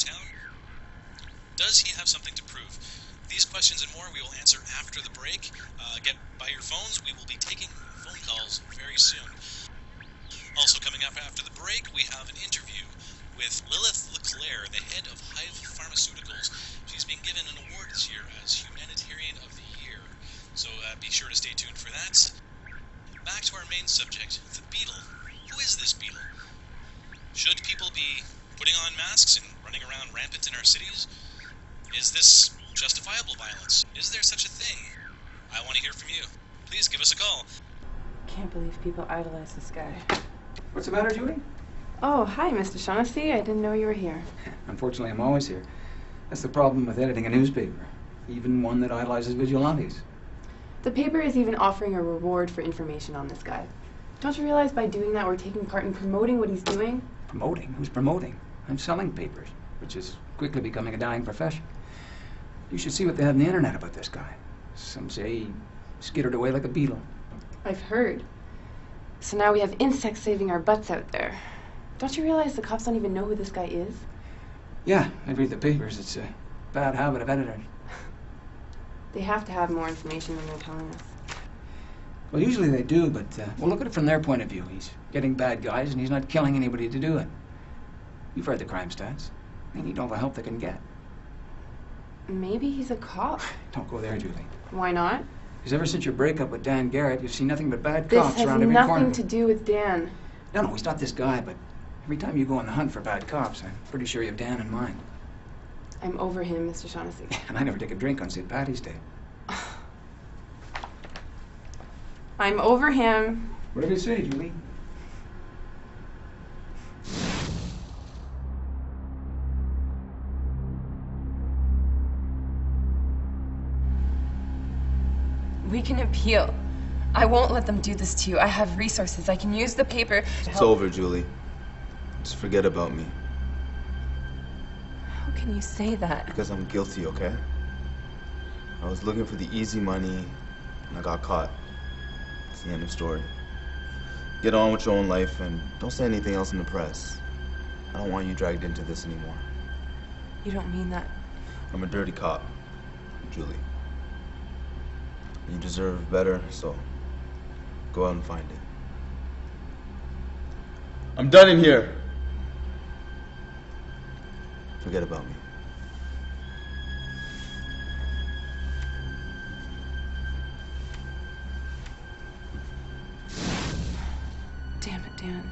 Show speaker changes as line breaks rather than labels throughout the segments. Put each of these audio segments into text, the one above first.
town? Does he have something to prove? These questions and more we will answer after the break. Get by your phones. We will be taking phone calls very soon. Also coming up after the break, we have an interview with Lilith LeClaire, the head of Hive Pharmaceuticals. She's been given an award this year as Humanitarian of the Year. So be sure to stay tuned for that. Back to our main subject, the Beetle. Who is this Beetle? Should people be putting on masks and running around rampant in our cities? Is this justifiable violence? Is there such a thing? I want to hear from you. Please give us a call.
Can't believe people idolize this guy.
What's the matter, Julie?
Oh, hi, Mr. Shaughnessy. I didn't know you were here.
Unfortunately, I'm always here. That's the problem with editing a newspaper, even one that idolizes vigilantes.
The paper is even offering a reward for information on this guy. Don't you realize by doing that we're taking part in promoting what he's doing?
Promoting? Who's promoting? I'm selling papers, which is quickly becoming a dying profession. You should see what they have on the internet about this guy. Some say he skittered away like a beetle.
I've heard. So now we have insects saving our butts out there. Don't you realize the cops don't even know who this guy is?
Yeah, I read the papers. It's a bad habit of editors.
They have to have more information than they're telling us.
Well, usually they do, but we'll look at it from their point of view. He's getting bad guys, and he's not killing anybody to do it. You've read the crime stats. They need all the help they can get.
Maybe he's a cop.
Don't go there, Julie.
Why not?
Because ever since your breakup with Dan Garrett, you've seen nothing but bad
This
cops
has
around every corner.
nothing to do with Dan.
No, he's not this guy, but every time you go on the hunt for bad cops, I'm pretty sure you have Dan in mind.
I'm over him, Mr. Shaughnessy.
And I never take a drink on St. Patty's Day.
I'm over him.
Whatever you say, Julie.
We can appeal. I won't let them do this to you. I have resources. I can use the paper to help.
It's over, Julie. Just forget about me.
How can you say that?
Because I'm guilty, okay? I was looking for the easy money, and I got caught. It's the end of story. Get on with your own life, and don't say anything else in the press. I don't want you dragged into this anymore.
You don't mean that.
I'm a dirty cop, Julie. You deserve better, so go out and find it. I'm done in here. Forget about me.
Damn it, Dan.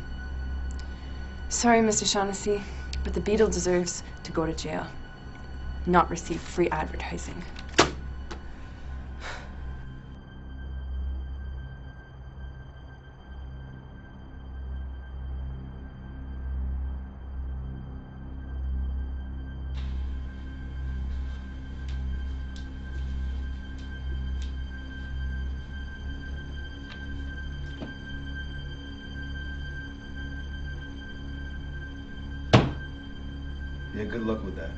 Sorry, Mr. Shaughnessy, but the Beetle deserves to go to jail, not receive free advertising.
Yeah, good luck with that.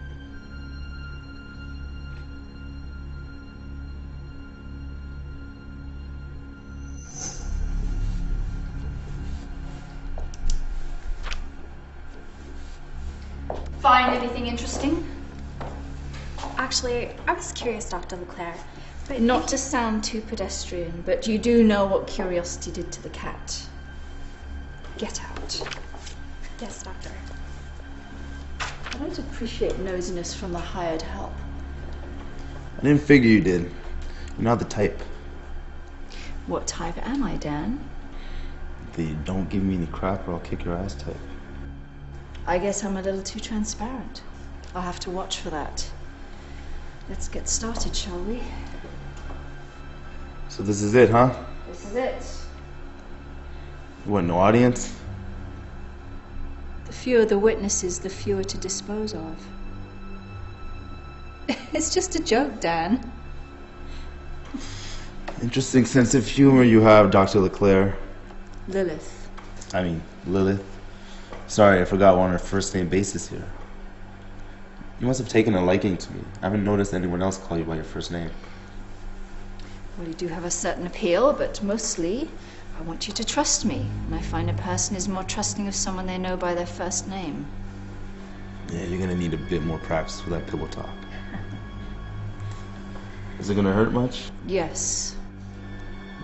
Find anything interesting? Actually, I was curious, Dr. LeClaire, but not to sound too pedestrian, but you do know what curiosity did to the cat. Get out. Yes, Doctor. I don't appreciate nosiness from the hired help.
I didn't figure you did. You're not the type.
What type am I, Dan?
The don't give me any crap or I'll kick your ass type.
I guess I'm a little too transparent. I'll have to watch for that. Let's get started, shall we?
So this is it, huh?
This is it.
What, no audience?
The fewer the witnesses, the fewer to dispose of. It's just a joke, Dan.
Interesting sense of humor you have, Dr. LeClaire.
Lilith.
Lilith. Sorry, I forgot we're on our first name basis here. You must have taken a liking to me. I haven't noticed anyone else call you by your first name.
Well, you do have a certain appeal, but mostly I want you to trust me. And I find a person is more trusting of someone they know by their first name.
Yeah, you're gonna need a bit more practice for that pillow talk. Is it gonna hurt much?
Yes.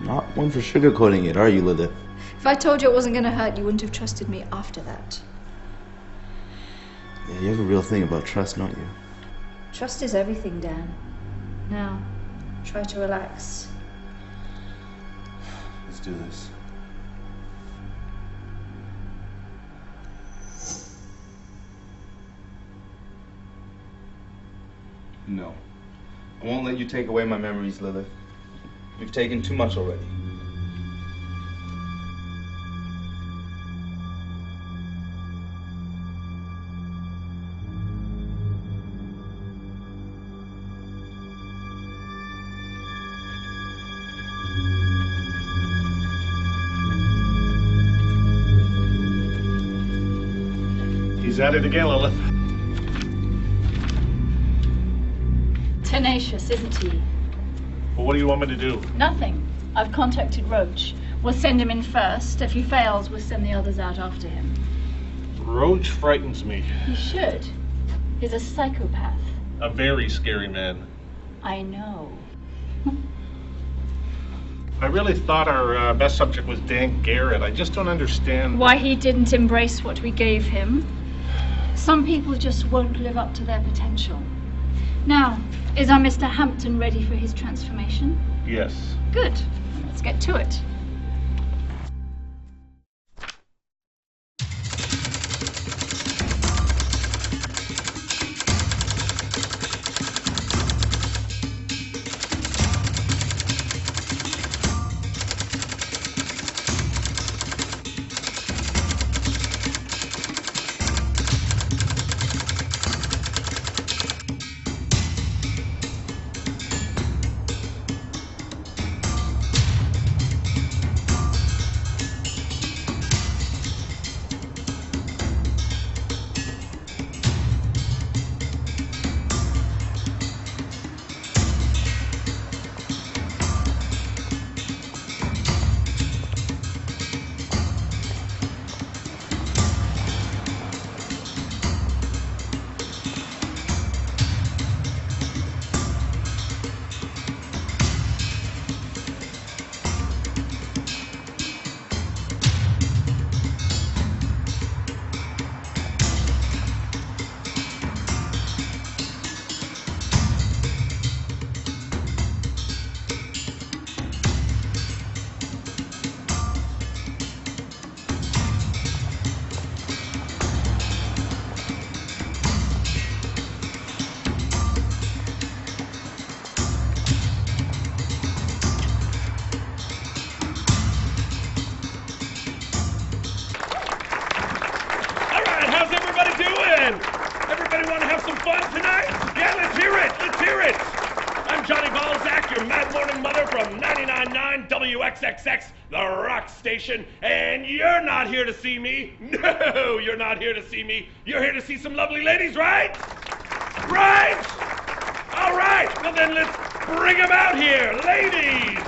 Not one for sugarcoating it, are you, Lilith?
If I told you it wasn't gonna hurt, you wouldn't have trusted me after that.
Yeah, you have a real thing about trust, don't you?
Trust is everything, Dan. Now, try to relax.
Let's do this. No. I won't let you take away my memories, Lilith. You've taken too much already.
He's at it again, Lilith.
Tenacious, isn't he?
Well, what do you want me to do?
Nothing. I've contacted Roach. We'll send him in first. If he fails, we'll send the others out after him.
Roach frightens me.
He should. He's a psychopath.
A very scary man.
I know.
I really thought our best subject was Dan Garrett. I just don't understand.
Why he didn't embrace what we gave him. Some people just won't live up to their potential. Now, is our Mr. Hampton ready for his transformation?
Yes.
Good. Let's get to it.
WXXX, the rock station, and you're not here to see me. No, you're not here to see me. You're here to see some lovely ladies, right? Right? All right, well then let's bring them out here. Ladies!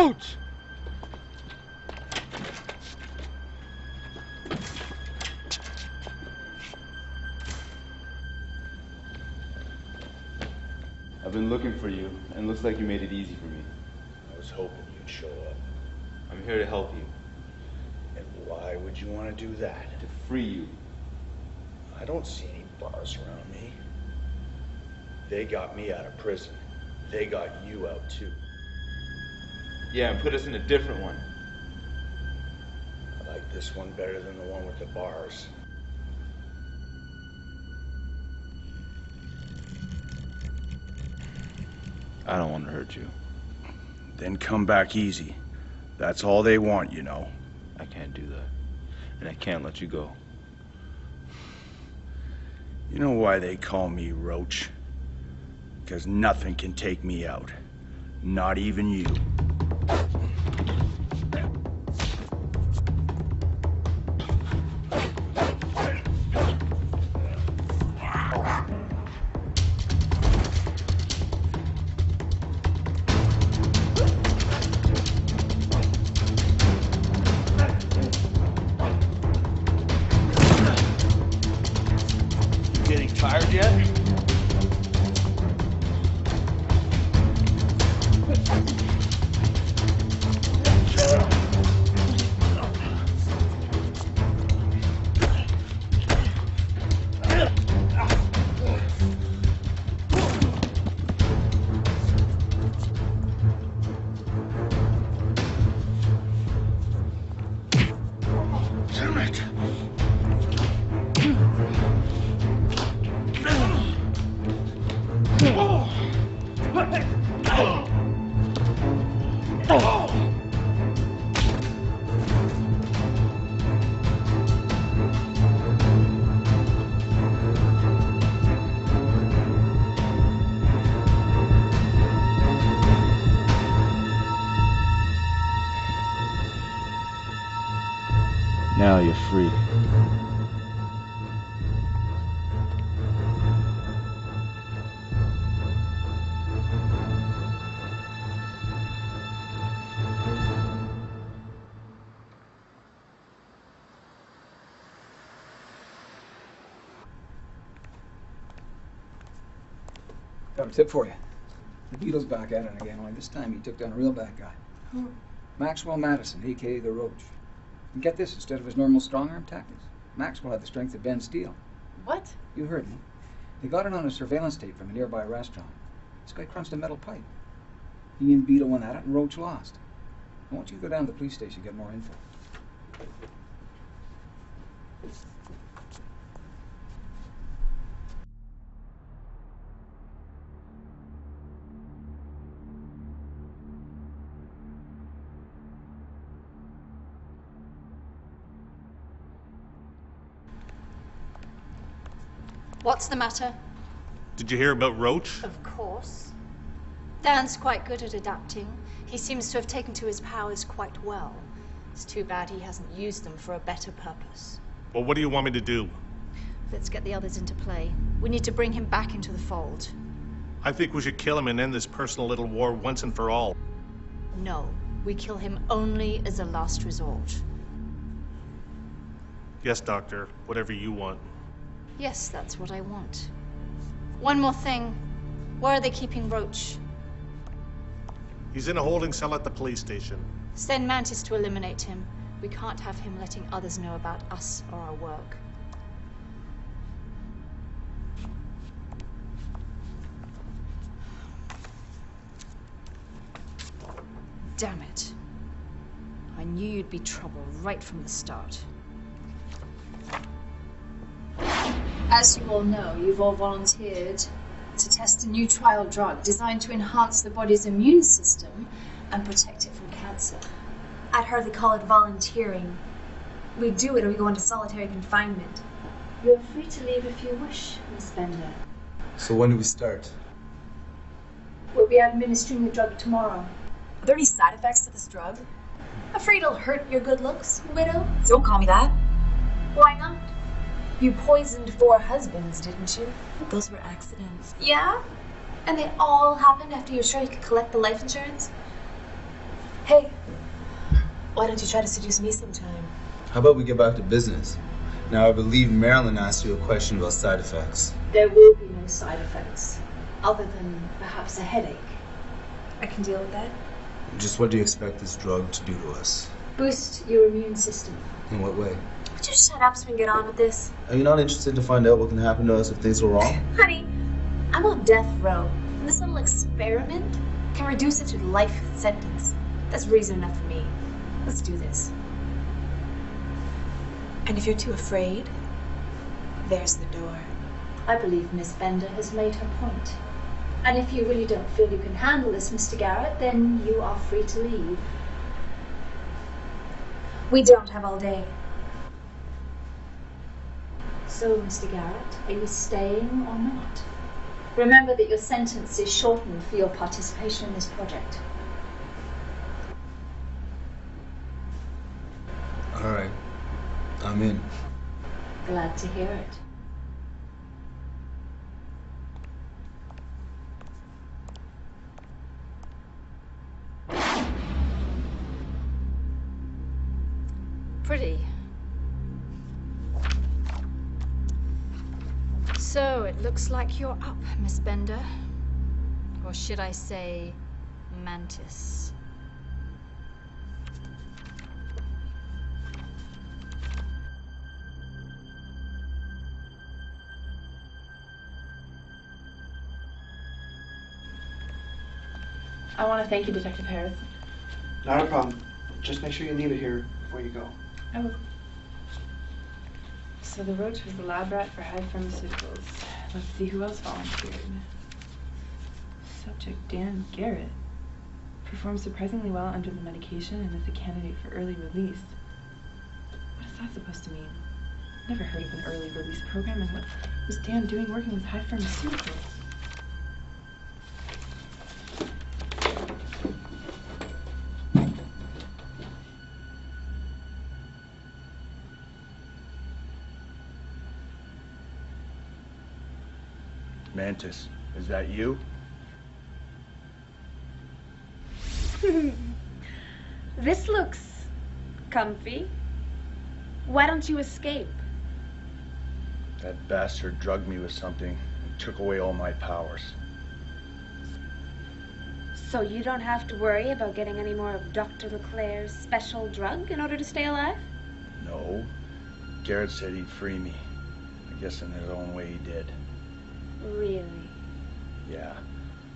Roach!
I've been looking for you, and looks like you made it easy for me.
I was hoping you'd show up.
I'm here to help you.
And why would you want to do that?
To free you.
I don't see any bars around me. They got me out of prison. They got you out too.
Yeah, and put us in a different one.
I like this one better than the one with the bars.
I don't want to hurt you.
Then come back easy. That's all they want, you know.
I can't do that. And I can't let you go.
You know why they call me Roach? Because nothing can take me out. Not even you. Getting tired yet? Damn it!
Now you're free.
Got a tip for you. The Beetle's back at it again, only this time he took down a real bad guy.
Who?
Maxwell Madison, a.k.a. the Roach. And get this, instead of his normal strong arm tactics, Maxwell had the strength of Ben Steele.
What?
You heard me. They got it on a surveillance tape from a nearby restaurant. This guy crunched a metal pipe. He and Beetle went at it and Roach lost. I want you to go down to the police station and get more info.
What's the matter?
Did you hear about Roach?
Of course. Dan's quite good at adapting. He seems to have taken to his powers quite well. It's too bad he hasn't used them for a better purpose.
Well, what do you want me to do?
Let's get the others into play. We need to bring him back into the fold.
I think we should kill him and end this personal little war once and for all.
No, we kill him only as a last resort.
Yes, Doctor. Whatever you want.
Yes, that's what I want. One more thing. Where are they keeping Roach?
He's in a holding cell at the police station.
Send Mantis to eliminate him. We can't have him letting others know about us or our work. Damn it. I knew you'd be trouble right from the start. As you all know, you've all volunteered to test a new trial drug designed to enhance the body's immune system and protect it from cancer.
I'd hardly call it volunteering. We do it or we go into solitary confinement.
You're free to leave if you wish, Miss Bender.
So when do we start?
We'll be administering the drug tomorrow.
Are there any side effects to this drug? Afraid it'll hurt your good looks, widow? Don't call me that.
Why not?
You poisoned 4 husbands, didn't you? Those were accidents.
Yeah? And they all happened after you were sure you could collect the life insurance?
Hey, why don't you try to seduce me sometime?
How about we get back to business? Now, I believe Marilyn asked you a question about side effects.
There will be no side effects, other than perhaps a headache.
I can deal with that.
Just what do you expect this drug to do to us?
Boost your immune system.
In what way?
Would you shut up so we can get on with this?
Are you not interested to find out what can happen to us if things go wrong?
Honey, I'm on death row. And this little experiment can reduce it to life sentence. That's reason enough for me. Let's do this. And if you're too afraid, there's the door.
I believe Miss Bender has made her point. And if you really don't feel you can handle this, Mr. Garrett, then you are free to leave.
We don't have all day.
So, Mr. Garrett, are you staying or not? Remember that your sentence is shortened for your participation in this project.
All right. I'm in.
Glad to hear it. Pretty. So, it looks like you're up, Miss Bender. Or should I say, Mantis.
I want to thank you, Detective Harris.
Not a problem. Just make sure you leave it here before you go.
Oh. So the roach was the lab rat for Hive Pharmaceuticals. Let's see who else volunteered. Subject Dan Garrett performed surprisingly well under the medication and is a candidate for early release. What is that supposed to mean? Never heard of an early release program, and what was Dan doing working with Hive Pharmaceuticals?
Mantis, is that you?
This looks comfy. Why don't you escape?
That bastard drugged me with something and took away all my powers.
So you don't have to worry about getting any more of Dr. LeClaire's special drug in order to stay alive?
No. Garrett said he'd free me. I guess in his own way he did.
Really?
Yeah,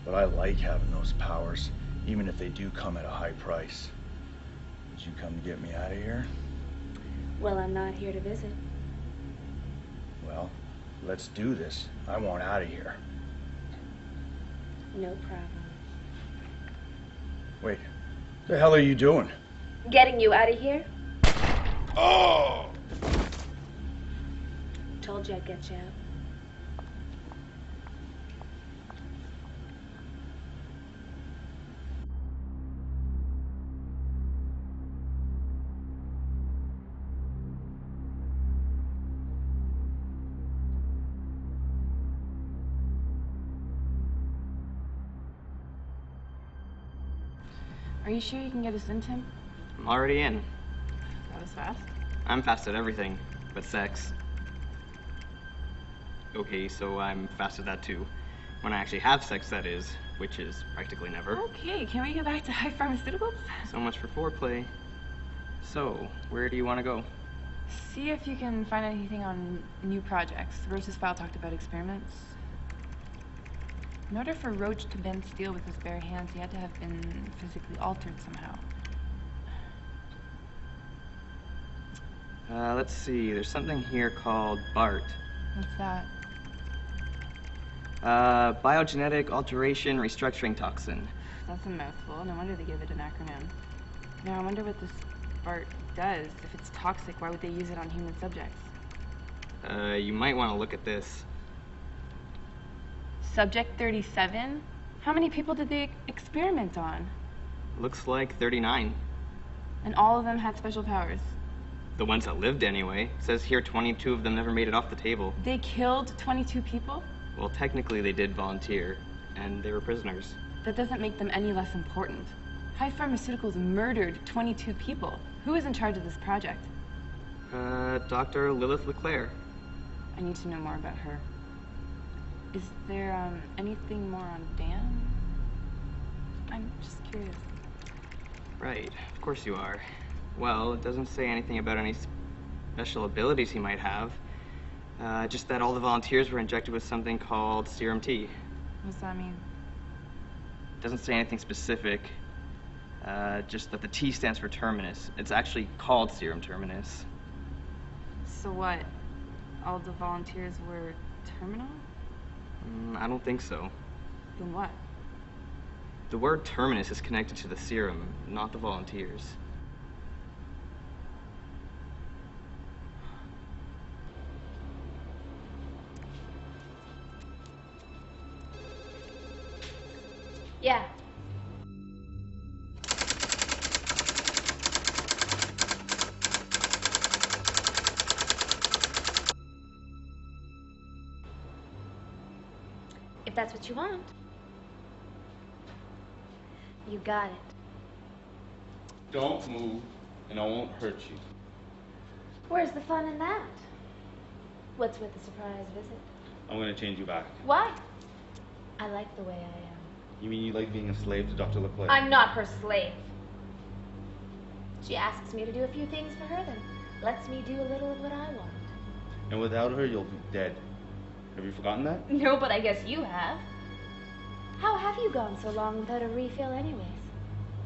but I like having those powers, even if they do come at a high price. Did you come to get me out of here?
Well, I'm not here to visit.
Well, let's do this. I want out of here.
No problem.
Wait, what the hell are you doing?
Getting you out of here?
Oh!
Told you I'd get you out.
Are you sure you can get us in, Tim?
I'm already in.
That was fast.
I'm fast at everything, but sex. Okay, so I'm fast at that too. When I actually have sex, that is, which is practically never.
Okay, can we get back to Hive Pharmaceuticals?
So much for foreplay. So, where do you want to go?
See if you can find anything on new projects. Roach's file talked about experiments. In order for Roach to bend steel with his bare hands, he had to have been physically altered somehow.
Let's see, there's something here called BART.
What's that?
Biogenetic Alteration Restructuring Toxin.
That's a mouthful. No wonder they give it an acronym. Now, I wonder what this BART does. If it's toxic, why would they use it on human subjects?
You might want to look at this.
Subject 37? How many people did they experiment on?
Looks like 39.
And all of them had special powers?
The ones that lived, anyway. It says here 22 of them never made it off the table.
They killed 22 people?
Well, technically they did volunteer, and they were prisoners.
That doesn't make them any less important. High Pharmaceuticals murdered 22 people. Who is in charge of this project?
Dr. Lilith LeClaire.
I need to know more about her. Is there anything more on Dan? I'm just curious.
Right, of course you are. Well, it doesn't say anything about any special abilities he might have. Just that all the volunteers were injected with something called Serum T.
What does that mean?
It doesn't say anything specific. Just that the T stands for Terminus. It's actually called Serum Terminus.
So what? All the volunteers were terminal?
I don't think so.
Then what?
The word terminus is connected to the serum, not the volunteers.
Yeah. If that's what you want. You got it.
Don't move, and I won't hurt you.
Where's the fun in that? What's with the surprise visit?
I'm gonna change you back.
Why? I like the way I am.
You mean you like being a slave to Dr. LeClaire?
I'm not her slave. She asks me to do a few things for her, then lets me do a little of what I want.
And without her, you'll be dead. Have you forgotten that?
No, but I guess you have. How have you gone so long without a refill anyways?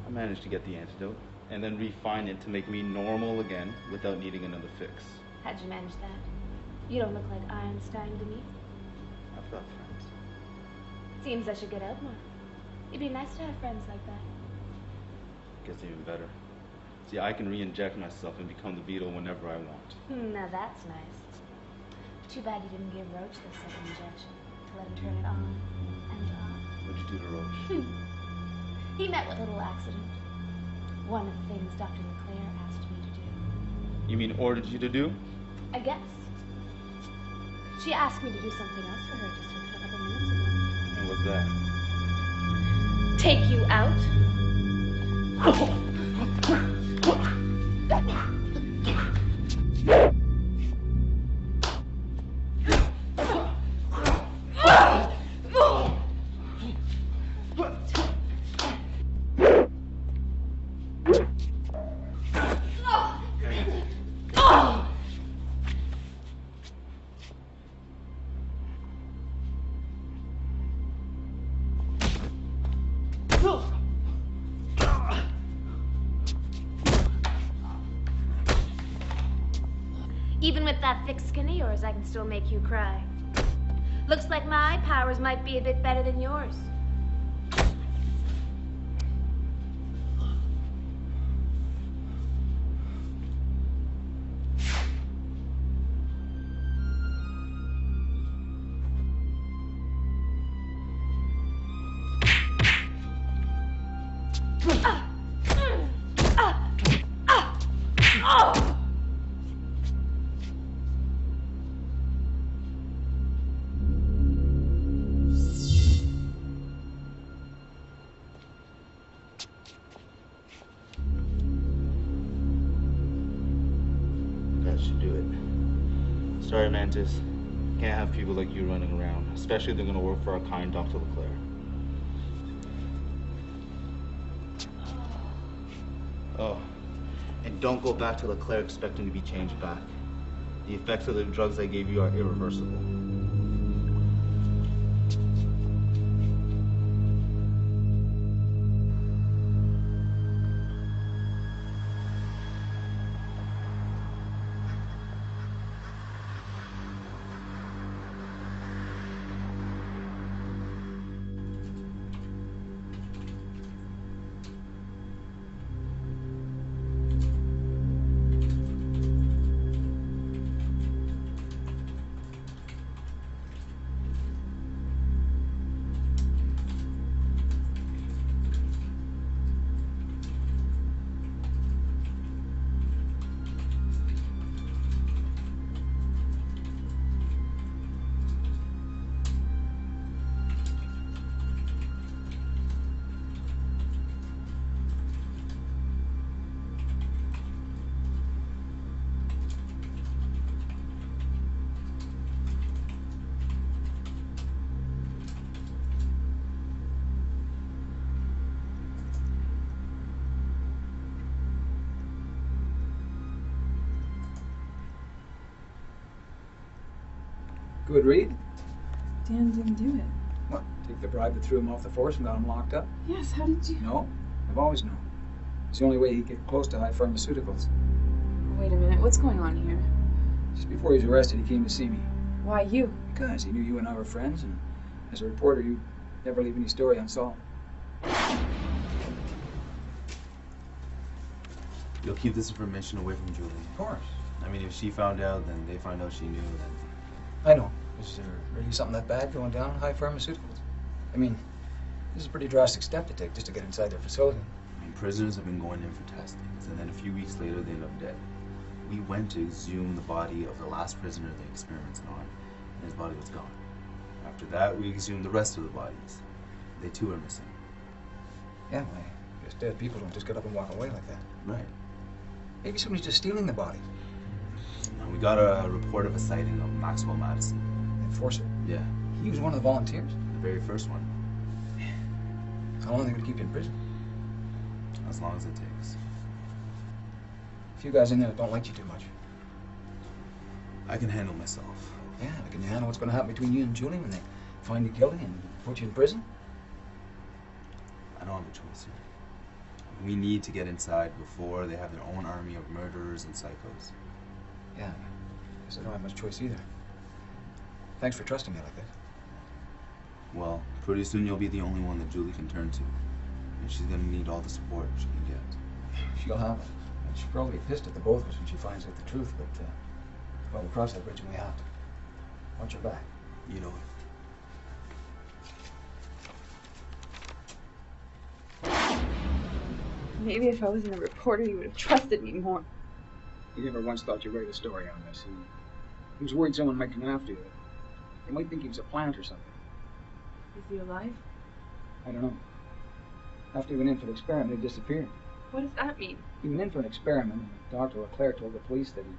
I managed to get the antidote, and then refine it to make me normal again without needing another fix.
How'd you manage that? You don't look like Einstein to me.
I've got friends.
Seems I should get out more. It'd be nice to have friends like that.
Gets even better. See, I can re-inject myself and become the Beetle whenever I want.
Now that's nice. Too bad you didn't give Roach the second injection to let him turn it on and off.
What'd you do to Roach?
He met with a little accident. One of the things Dr. LeClaire asked me to do.
You mean ordered you to do?
I guess. She asked me to do something else for her just a couple minutes ago.
And what's that?
Take you out? Even with that thick skin of yours, I can still make you cry. Looks like my powers might be a bit better than yours.
That should do it. Sorry, Mantis. Can't have people like you running around, especially if they're gonna work for our kind Dr. LeClaire. Oh, and don't go back to LeClaire expecting to be changed back. The effects of the drugs I gave you are irreversible.
Good read?
Dan didn't do it.
What, take the bribe that threw him off the force and got him locked up?
Yes, how did you...
No, I've always known. It's the only way he'd get close to high pharmaceuticals.
Wait a minute, what's going on here?
Just before he was arrested, he came to see me.
Why you?
Because he knew you and I were friends, and as a reporter, you never leave any story unsolved.
You'll keep this information away from Julie.
Of course.
I mean, if she found out, then they found out she knew, then...
I know. Is there really something that bad going down in high pharmaceuticals? I mean, this is a pretty drastic step to take just to get inside their facility.
I mean, prisoners have been going in for testings, and then a few weeks later, they end up dead. We went to exhume the body of the last prisoner they experimented on, and his body was gone. After that, we exhumed the rest of the bodies. They too are missing.
Yeah, well, I guess dead people don't just get up and walk away like that.
Right.
Maybe somebody's just stealing the body.
Now, we got a report of a sighting of Maxwell Madison.
Enforcer?
Yeah,
He was one of the volunteers.
the very first one.
How long are they going to keep you in prison?
As long as it takes.
A few guys in there that don't like you too much.
I can handle myself.
Yeah, but can you handle what's going to happen between you and Julie when they find you guilty and put you in prison?
I don't have a choice here. We need to get inside before they have their own army of murderers and psychos.
Yeah, I guess I don't have much choice either. Thanks for trusting me like that.
Well, pretty soon you'll be the only one that Julie can turn to. And she's gonna need all the support she can get.
She'll have it. And she'll probably be pissed at the both of us when she finds out the truth, but, well, we'll cross that bridge when we have to. Watch your back.
You know it.
Maybe if I wasn't a reporter, you would have trusted me more.
He never once thought you'd write a story on this. He was worried someone might come after you. They might think he was a plant or something.
Is he alive?
I don't know. After he went in for the experiment, he disappeared.
What does that mean?
He went in for an experiment, and Dr. Leclerc told the police that he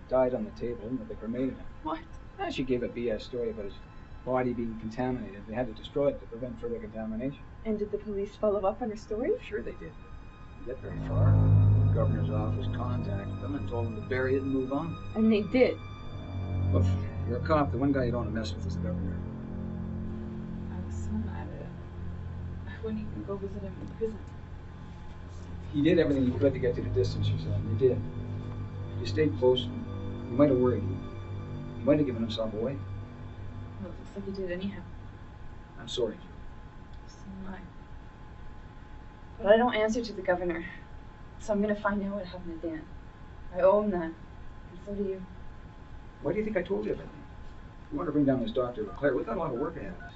died on the table and that they cremated him.
What?
She gave a BS story about his body being contaminated. They had to destroy it to prevent further contamination.
And did the police follow up on her story?
Sure they did. Didn't get very far. The governor's office contacted them and told them to bury it and move on.
And they did.
Look, you're a cop. The one guy you don't want to mess with is the governor.
I was so mad at him. I wouldn't even go visit him in prison.
He did everything he could to get you to distance yourself, and he did. If you stayed close, you might have worried you. He might have given himself away.
Well, it looks like he did anyhow.
I'm sorry, Julie.
So am I. But I don't answer to the governor. So I'm going to find out what happened to Dan. I own that. And so do you.
Why do you think I told you everything? We want to bring down this Dr. Leclerc. We've got a lot of work ahead of us.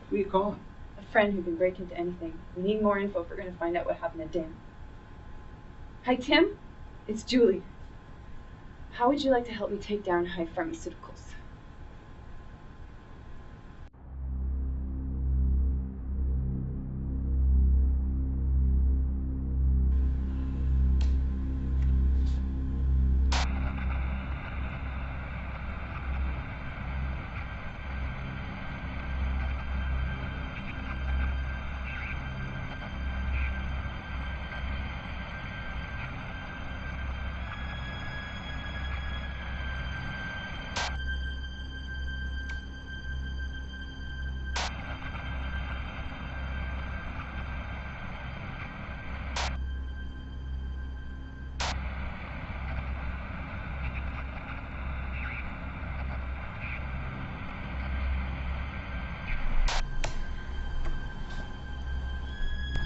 Who are you calling?
A friend who can break into anything. We need more info if we're going to find out what happened to Dan. Hi, Tim. It's Julie. How would you like to help me take down high pharmaceuticals?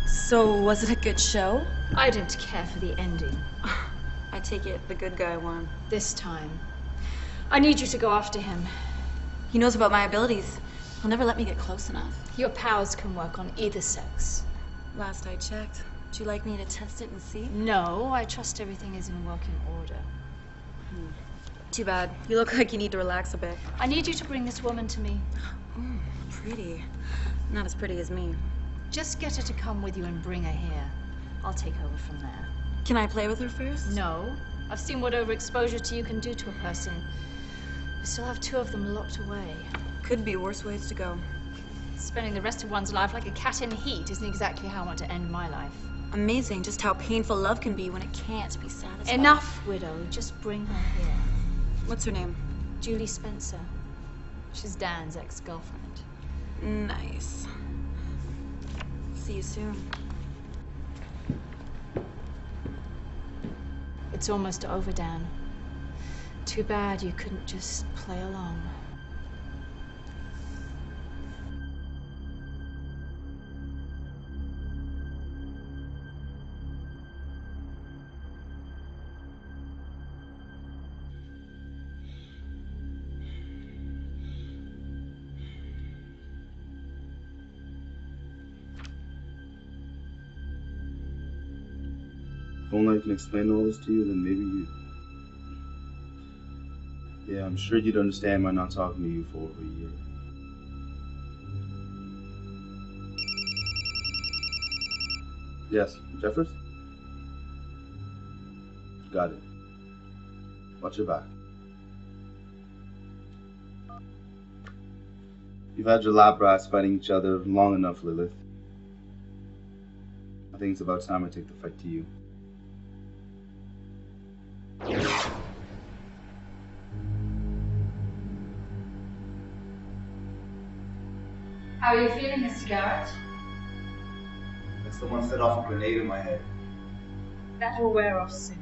So, was it a good show?
I didn't care for the ending.
I take it the good guy won.
This time. I need you to go after him.
He knows about my abilities. He'll never let me get close enough.
Your powers can work on either sex.
Last I checked. Would you like me to test it and see?
No, I trust everything is in working order.
Too bad. You look like you need to relax a bit.
I need you to bring this woman to me.
Pretty. Not as pretty as me.
Just get her to come with you and bring her here. I'll take over from there.
Can I play with her first?
No. I've seen what overexposure to you can do to a person. We still have 2 of them locked away.
Could be worse ways to go.
Spending the rest of one's life like a cat in heat isn't exactly how I want to end my life.
Amazing just how painful love can be when it can't be satisfied.
Enough, widow. Just bring her here.
What's her name?
Julie Spencer. She's Dan's ex-girlfriend.
Nice. See you soon.
It's almost over, Dan. Too bad you couldn't just play along.
If only I can explain all this to you, then maybe you... Yeah, I'm sure you'd understand my not talking to you for over a year. Yes, Jeffers? Got it. Watch your back. You've had your lab rats fighting each other long enough, Lilith. I think it's about time I take the fight to you.
How are you feeling, Mr. Garrett?
Like someone set off a grenade in my head.
That will wear off soon.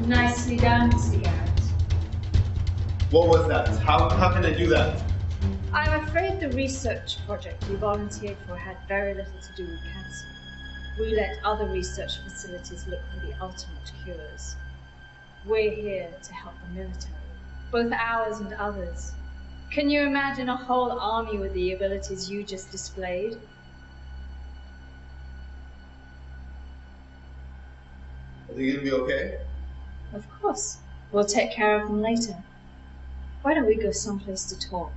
Nicely done, Mr. Garrett.
What was that? How can I do that?
I'm afraid the research project you volunteered for had very little to do with cancer. We let other research facilities look for the ultimate cures. We're here to help the military, both ours and others. Can you imagine a whole army with the abilities you just displayed?
Are they gonna be okay?
Of course. We'll take care of them later. Why don't we go someplace to talk?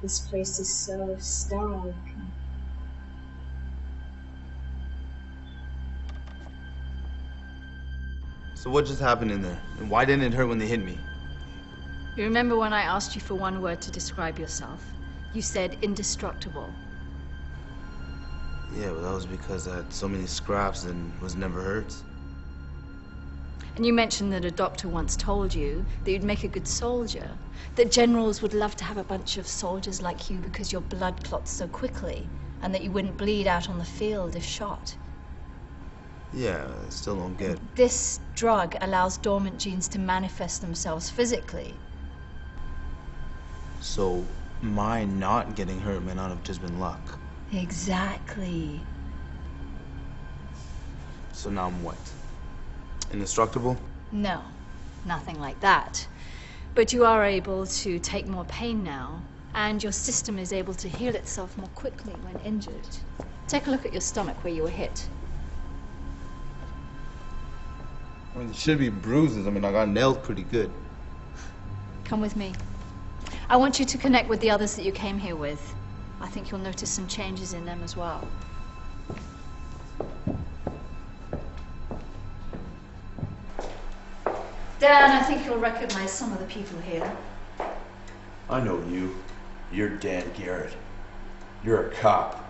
This place is so sterile looking.
So what just happened in there? And why didn't it hurt when they hit me?
You remember when I asked you for one word to describe yourself? You said indestructible.
Yeah, but that was because I had so many scraps and was never hurt.
And you mentioned that a doctor once told you that you'd make a good soldier, that generals would love to have a bunch of soldiers like you because your blood clots so quickly, and that you wouldn't bleed out on the field if shot.
Yeah, I still don't get.
This drug allows dormant genes to manifest themselves physically.
So my not getting hurt may not have just been luck.
Exactly.
So now I'm what? Indestructible?
No, nothing like that. But you are able to take more pain now, and your system is able to heal itself more quickly when injured. Take a look at your stomach where you were hit.
I mean, there should be bruises. I mean, I got nailed pretty good.
Come with me. I want you to connect with the others that you came here with. I think you'll notice some changes in them as well. Dan, I think you'll recognize some of the people here.
I know you. You're Dan Garrett. You're a cop.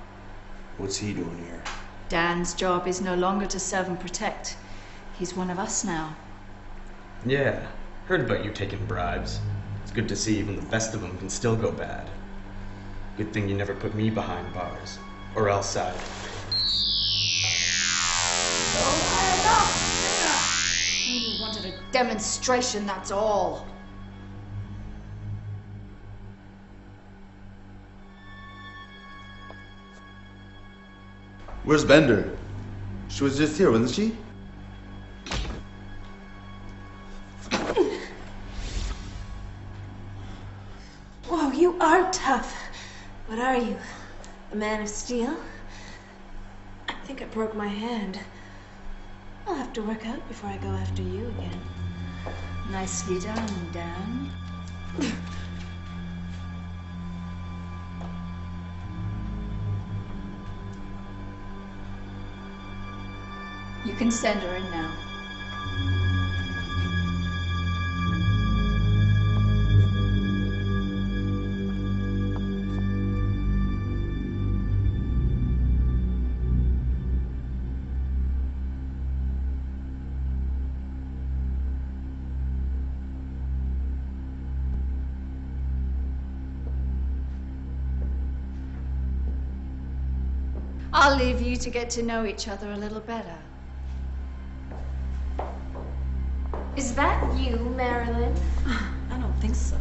What's he doing here?
Dan's job is no longer to serve and protect. He's one of us now.
Yeah, heard about you taking bribes. It's good to see even the best of them can still go bad. Good thing you never put me behind bars. Or else I'd...
You wanted a demonstration, that's all.
Where's Bender? She was just here, wasn't she?
Whoa, you are tough. What are you? A man of steel? I think I broke my hand.
I'll have to work out before I go after you again. Nicely done, Dan. You can send her in now. I'll leave you to get to know each other a little better.
Is that you, Marilyn?
I don't think so.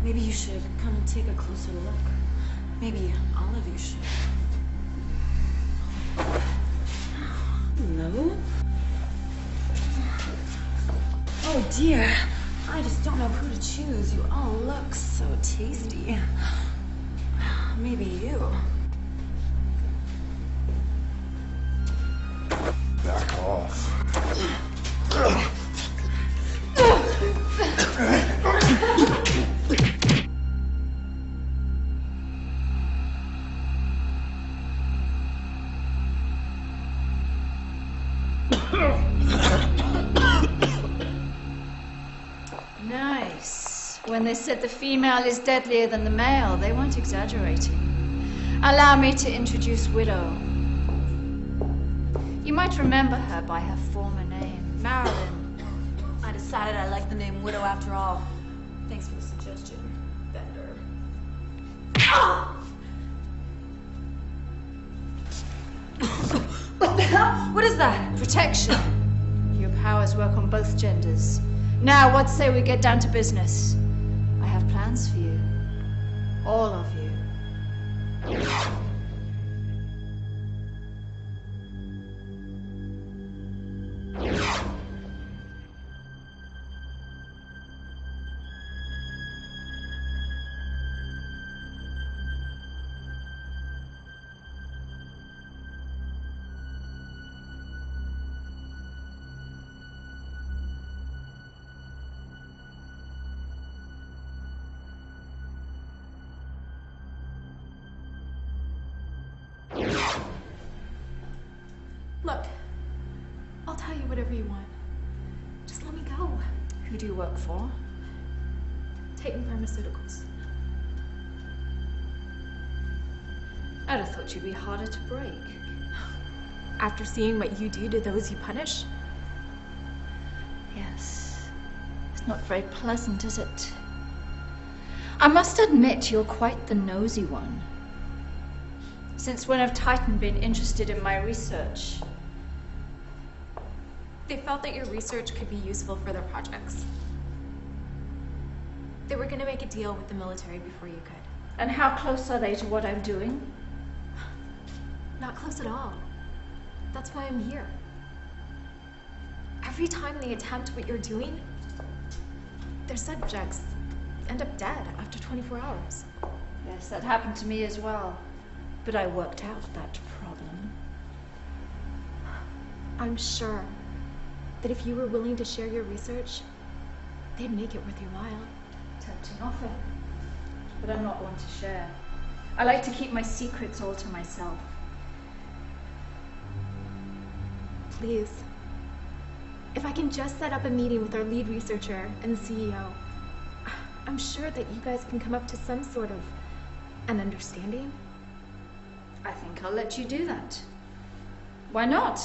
Maybe you should come and take a closer look. Maybe all of you should. No? Oh dear. I just don't know who to choose. You all look so tasty. Maybe you.
Back off.
Nice. When they said the female is deadlier than the male, they weren't exaggerating. Allow me to introduce Widow. You might remember her by her former name, Marilyn.
I decided I liked the name Widow after all. Thanks for the suggestion, Bender.
What the hell? What is that? Protection. Your powers work on both genders. Now, what say we get down to business? I have plans for you. All of you.
Look, I'll tell you whatever you want. Just let me go.
Who do you work for?
Titan Pharmaceuticals.
I'd have thought you'd be harder to break.
After seeing what you do to those you punish?
Yes. It's not very pleasant, is it? I must admit you're quite the nosy one. Since when have Titan been interested in my research?
They felt that your research could be useful for their projects. They were going to make a deal with the military before you could.
And how close are they to what I'm doing?
Not close at all. That's why I'm here. Every time they attempt what you're doing, their subjects end up dead after 24 hours.
Yes, that happened to me as well. But I worked out that problem.
I'm sure that if you were willing to share your research, they'd make it worth your while.
Tempting offer. But I'm not one to share. I like to keep my secrets all to myself.
Please. If I can just set up a meeting with our lead researcher and the CEO, I'm sure that you guys can come up to some sort of an understanding.
I think I'll let you do that. Why not?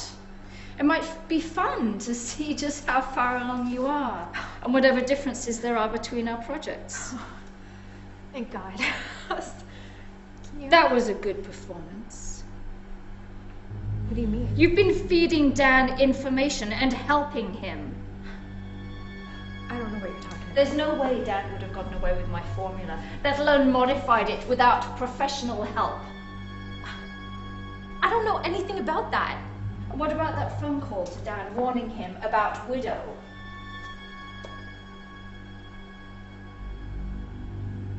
It might be fun to see just how far along you are and whatever differences there are between our projects.
Thank God.
That was a good performance.
What do you mean?
You've been feeding Dan information and helping him.
I don't know what you're talking about.
There's no way Dan would have gotten away with my formula, let alone modified it without professional help.
I don't know anything about that.
What about that phone call to Dan warning him about Widow?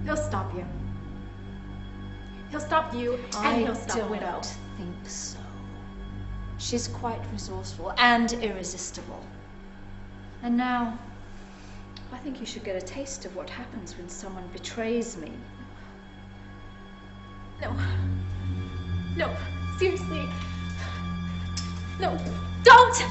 He'll stop you. He'll stop you, and he'll stop Widow.
I don't think so.
She's quite resourceful and irresistible. And now, I think you should get a taste of what happens when someone betrays me.
No. No, seriously. No, don't!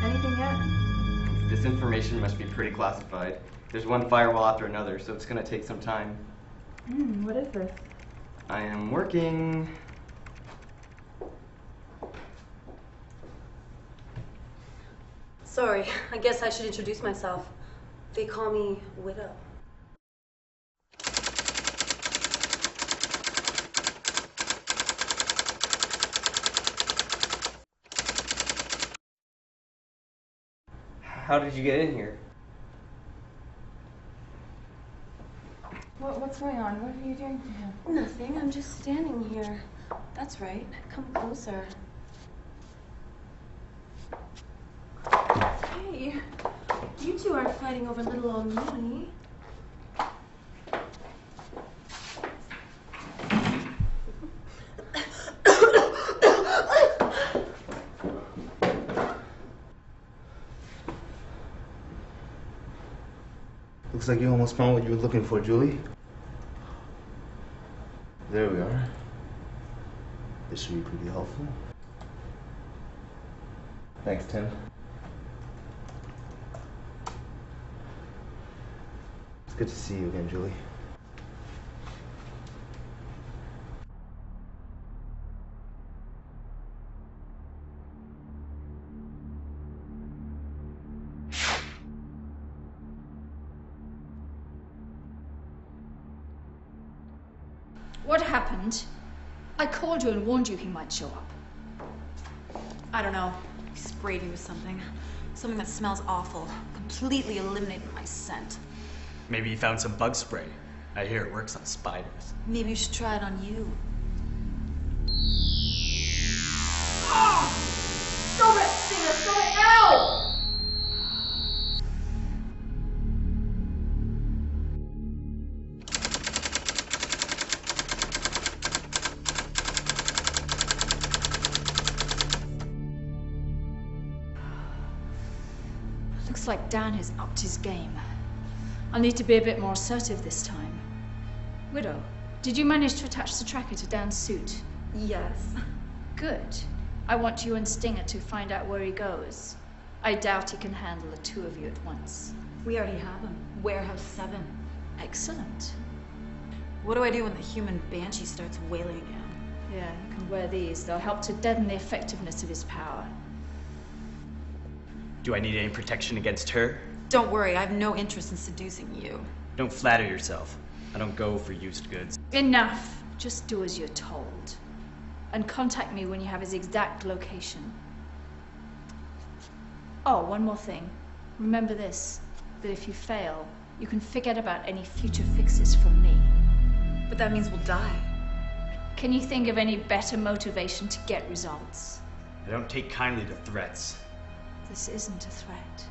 Anything yet?
This information must be pretty classified. There's one firewall after another, so it's gonna take some time.
What is this?
I am working.
Sorry, I guess I should introduce myself. They call me Widow.
How did you get in here?
What's going on? What are you doing to him?
Nothing, I'm just standing here. That's right, come closer. Hey, you two aren't fighting over little old me.
Looks like you almost found what you were looking for, Julie. There we are. This should be pretty helpful. Thanks, Tim. It's good to see you again, Julie.
What happened? I called you and warned you he might show up.
I don't know. He sprayed me with something. Something that smells awful. Completely eliminated my scent.
Maybe you found some bug spray. I hear it works on spiders.
Maybe you should try it on you.
Stop it, Stinger! Stop it now! Looks like Dan has upped his game. I'll need to be a bit more assertive this time. Widow, did you manage to attach the tracker to Dan's suit?
Yes.
Good. I want you and Stinger to find out where he goes. I doubt he can handle the two of you at once.
We already have him. Warehouse 7.
Excellent.
What do I do when the human banshee starts wailing again?
Yeah, you can wear these. They'll help to deaden the effectiveness of his power.
Do I need any protection against her?
Don't worry, I have no interest in seducing you.
Don't flatter yourself. I don't go for used goods.
Enough. Just do as you're told. And contact me when you have his exact location. Oh, one more thing. Remember this, that if you fail, you can forget about any future fixes from me.
But that means we'll die.
Can you think of any better motivation to get results?
I don't take kindly to threats.
This isn't a threat.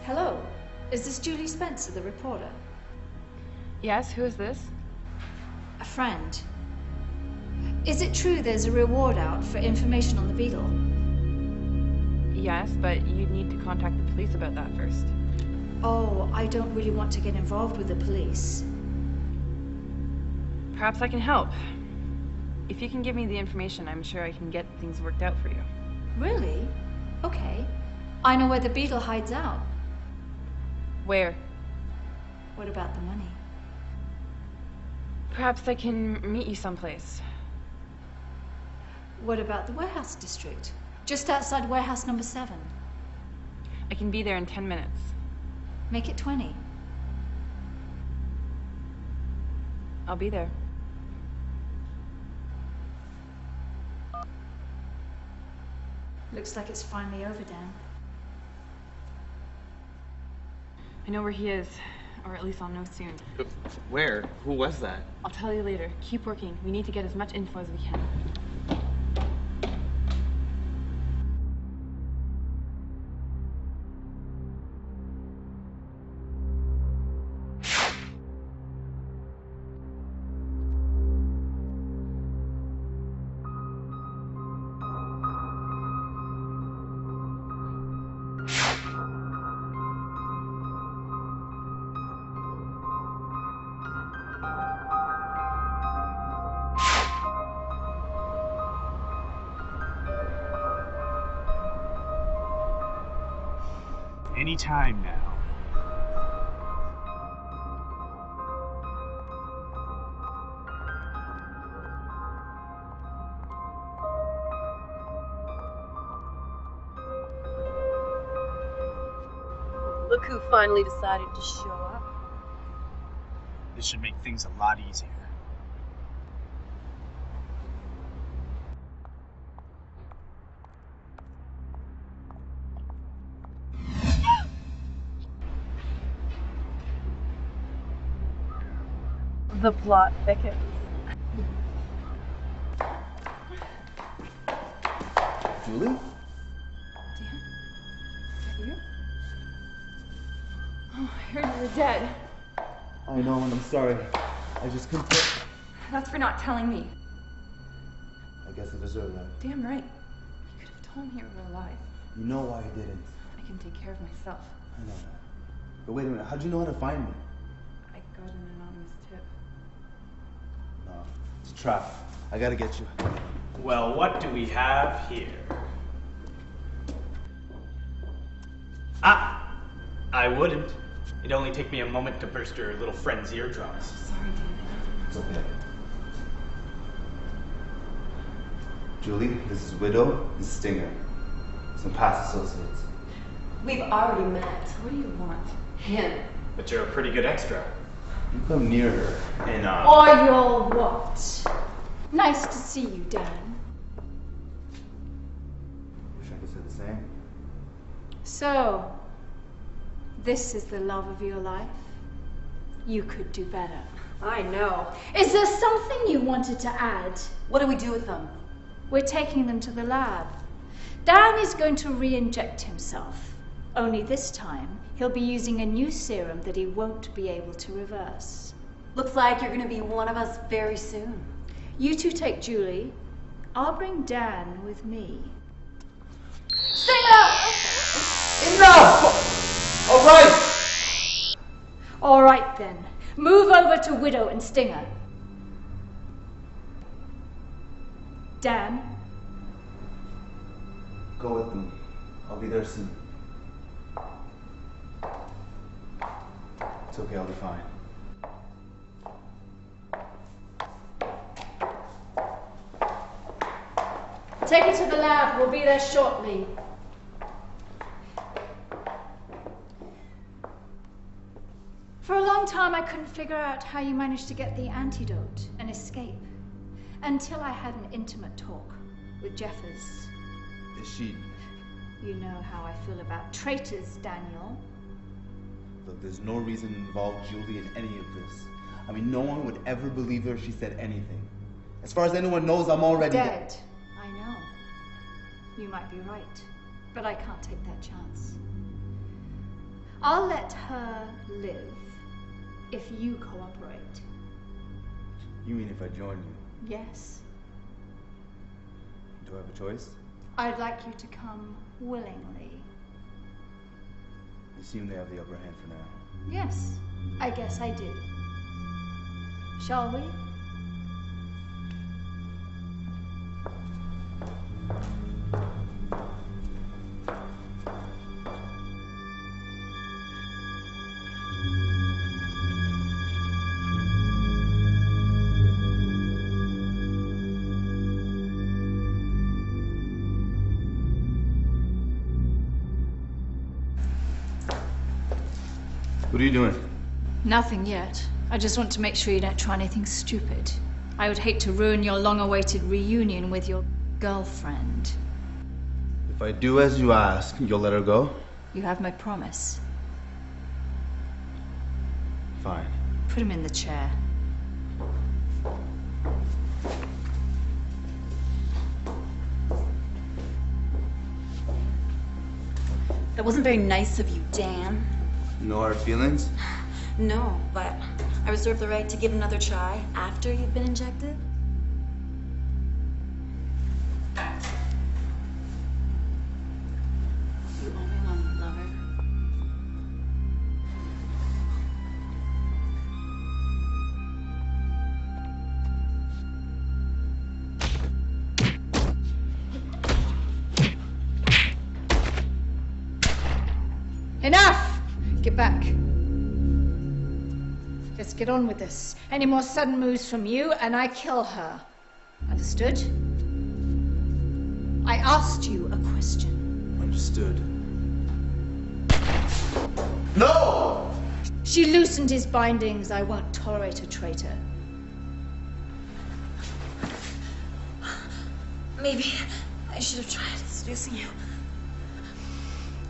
Hello, is this Julie Spencer, the reporter?
Yes, who is this?
A friend. Is it true there's a reward out for information on the Beetle?
Yes, but you'd need to contact the police about that first.
Oh, I don't really want to get involved with the police.
Perhaps I can help. If you can give me the information, I'm sure I can get things worked out for you.
Really? Okay. I know where the Beetle hides out.
Where?
What about the money?
Perhaps I can meet you someplace.
What about the warehouse district? Just outside warehouse number 7.
I can be there in 10 minutes.
Make it 20.
I'll be there.
Looks like it's finally over, Dan.
I know where he is, or at least I'll know soon.
Where? Who was that?
I'll tell you later. Keep working. We need to get as much info as we can.
Any time now.
Look who finally decided to show up.
This should make things a lot easier.
The plot thickens.
Julie?
You? Oh, I heard you were dead.
I know, and I'm sorry. I just couldn't put...
That's for not telling me.
I guess I deserve that.
Damn right. You could have told me you were alive.
You know why I didn't.
I can take care of myself.
I know that. But wait a minute, how'd you know how to find me?
I got an anonymous tip.
No, it's a trap. I gotta get you.
Well, what do we have here? Ah! I wouldn't. It'd only take me a moment to burst your little friend's eardrums.
Sorry, Dan.
It's okay. Julie, this is Widow and Stinger. Some past associates.
We've already met.
What do you want?
Him.
But you're a pretty good extra.
You come near her and
Or you're what? Nice to see you, Dan.
Wish I could say the same.
So, this is the love of your life? You could do better.
I know.
Is there something you wanted to add?
What do we do with them?
We're taking them to the lab. Dan is going to re-inject himself. Only this time, he'll be using a new serum that he won't be able to reverse.
Looks like you're gonna be one of us very soon.
You two take Julie. I'll bring Dan with me.
Enough! All right!
All right then. Move over to Widow and Stinger. Dan?
Go with me. I'll be there soon. It's okay, I'll be fine.
Take her to the lab. We'll be there shortly. For a long time, I couldn't figure out how you managed to get the antidote and escape. Until I had an intimate talk with Jeffers.
Is she...
You know how I feel about traitors, Daniel.
Look, there's no reason to involve Julie in any of this. I mean, no one would ever believe her if she said anything. As far as anyone knows, I'm already
dead. I know. You might be right, but I can't take that chance. I'll let her live if you cooperate.
You mean if I join you?
Yes.
Do I have a choice?
I'd like you to come willingly.
You seem to have the upper hand for now.
Yes, I guess I do. Shall we?
What are you doing?
Nothing yet. I just want to make sure you don't try anything stupid. I would hate to ruin your long-awaited reunion with your girlfriend.
If I do as you ask, you'll let her go?
You have my promise.
Fine.
Put him in the chair.
That wasn't very nice of you, Dan.
No hard feelings?
No, but I reserve the right to give another try after you've been injected. You owe me one, lover.
Enough! Get back. Let's get on with this. Any more sudden moves from you, and I kill her. Understood? I asked you a question.
Understood. No!
She loosened his bindings. I won't tolerate a traitor.
Maybe I should have tried seducing you.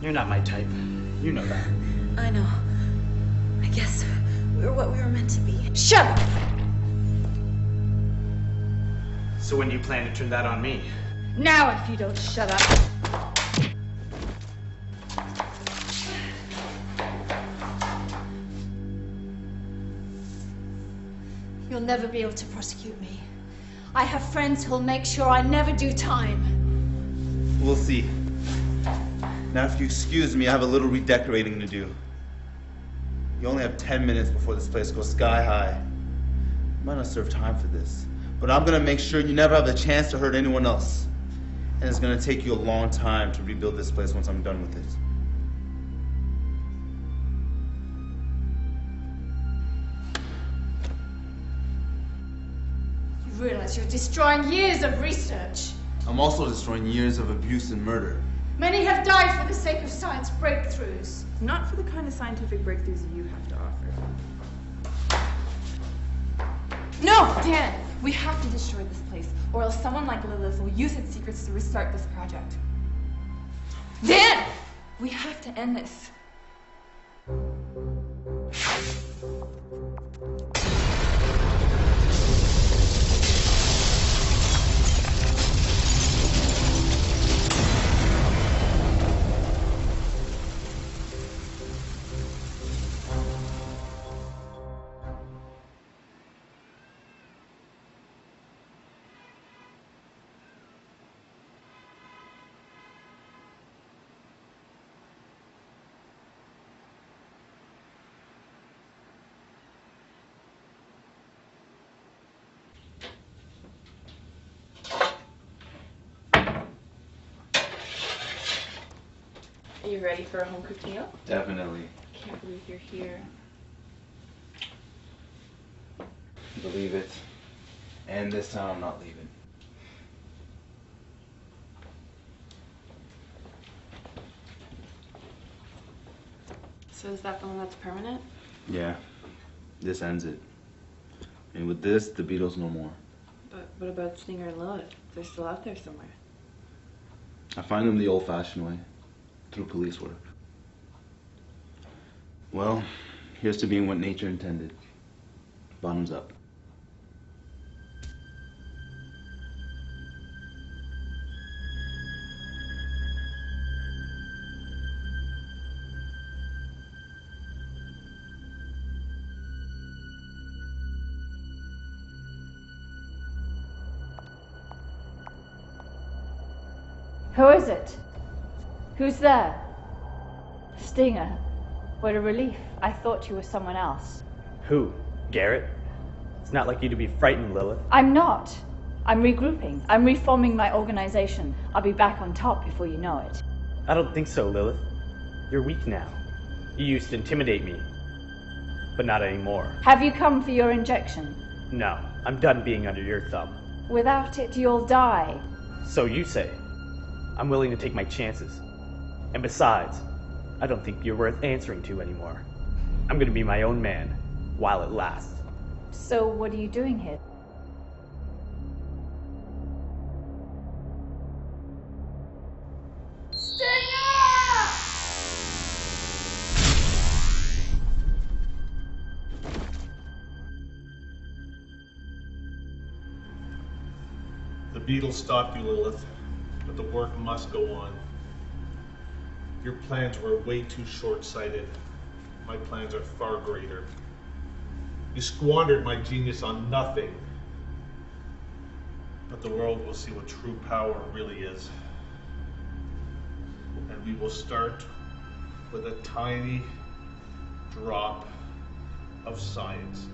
You're not my type. You know that.
I know. I guess we were what we were meant to be.
Shut up!
So when do you plan to turn that on me?
Now, if you don't shut up. You'll never be able to prosecute me. I have friends who'll make sure I never do time.
We'll see. Now, if you excuse me, I have a little redecorating to do. You only have 10 minutes before this place goes sky high. You might not serve time for this, but I'm gonna make sure you never have a chance to hurt anyone else. And it's gonna take you a long time to rebuild this place once I'm done with it.
You realize you're destroying years of research.
I'm also destroying years of abuse and murder.
Many have died for the sake of science breakthroughs.
Not for the kind of scientific breakthroughs you have to offer.
No, Dan! We have to destroy this place, or else someone like Lilith will use its secrets to restart this project. Dan! We have to end this.
Are you ready for a home-cooked meal?
Definitely.
Can't believe you're here.
Believe it. And this time I'm not leaving.
So is that the one that's permanent?
Yeah. This ends it. And with this, the Beatles no more.
But what about Stinger and Lilith? They're still out there somewhere.
I find them the old-fashioned way. Through police work. Well, here's to being what nature intended. Bottoms up.
Who is it? Who's there? Stinger. What a relief. I thought you were someone else.
Who? Garrett? It's not like you to be frightened, Lilith.
I'm not. I'm regrouping. I'm reforming my organization. I'll be back on top before you know it.
I don't think so, Lilith. You're weak now. You used to intimidate me, but not anymore.
Have you come for your injection?
No, I'm done being under your thumb.
Without it, you'll die.
So you say. I'm willing to take my chances. And besides, I don't think you're worth answering to anymore. I'm gonna be my own man, while it lasts.
So what are you doing here?
Beetle stopped you, Lilith, but the work must go on. Your plans were way too short-sighted. My plans are far greater. You squandered my genius on nothing. But the world will see what true power really is. And we will start with a tiny drop of science.